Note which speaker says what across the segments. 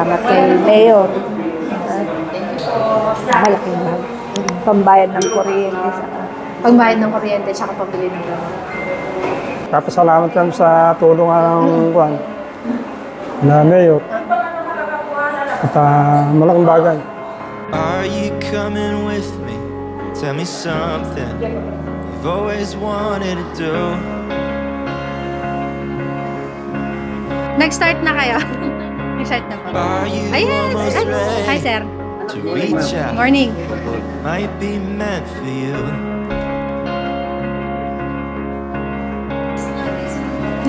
Speaker 1: salamat kay Mayor. Malaking pambayad ng kuryente sa
Speaker 2: Pagbayad ng kuryente, tsaka pabili ng gamot.
Speaker 3: Kapasalamat kami sa tulong ng Juan na Mayor. At malaking bagay.
Speaker 4: Are you coming with me? Tell me something you've always wanted to do.
Speaker 2: Nag-start na kayo? Nag-start na po.
Speaker 4: Are you
Speaker 2: Ay, yes!
Speaker 4: almost
Speaker 2: Ay,
Speaker 4: ready
Speaker 2: hi, sir.
Speaker 4: to reach out?
Speaker 2: Morning.
Speaker 4: What might be meant for you?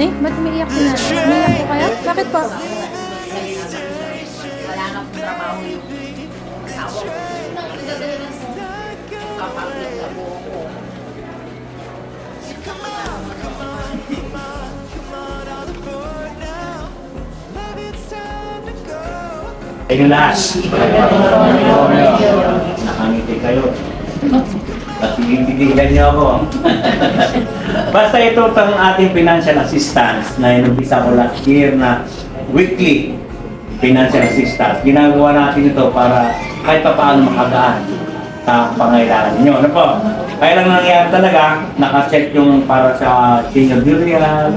Speaker 2: Ba't umiiyak si nanay? Umiiyak po kayo? Bakit po?
Speaker 5: Kayo lahat. Nakangiti kayo. At bibigyan niyo ako. Basta ito ang ating financial assistance na inumpisa ko last year na weekly financial assistance. Ginagawa natin ito para kahit pa paano makagaan sa pangailangan ninyo. Ano po? Kaya lang nangyayari talaga, nakaset yung para sa senior burial,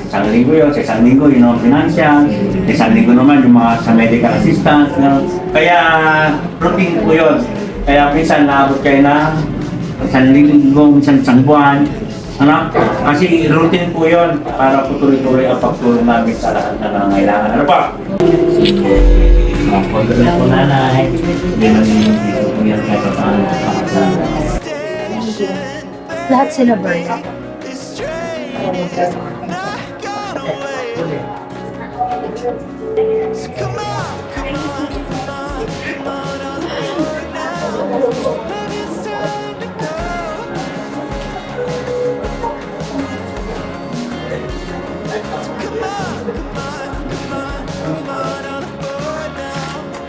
Speaker 5: isang linggo yun, sa isang linggo yun ang financial, sa isang linggo naman yung mga sa medical assistance. No? Kaya routine po yun. Kaya minsan naabot kayo na isang linggo, minsan isang buwan. Ano? Kasi routine po yun para po tuloy-tuloy ang pagtulong namin sa lahat na nangangailangan. Ano pa? Pagdalas po nanay, hindi man yung yan kahit paano
Speaker 2: Lahat sila burn.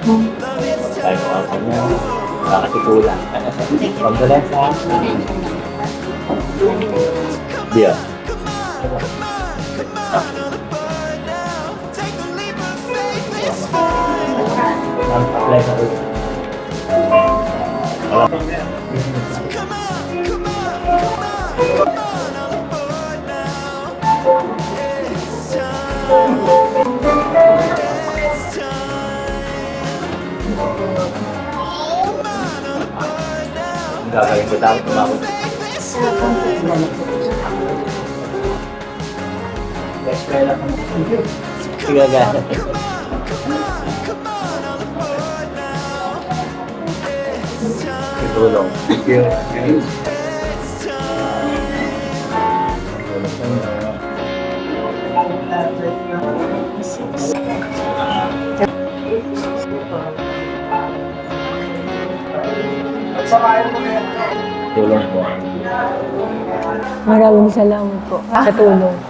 Speaker 5: Tayo po ako niya, nakatikulan. Pagdalas ha? Diya. Apply sa ulo. Ang gagawin ko dapat tumawag. Eskwela ka mo. Sige, gagawin. Tulong. Thank you.
Speaker 1: Maraming salamat po sa tulong.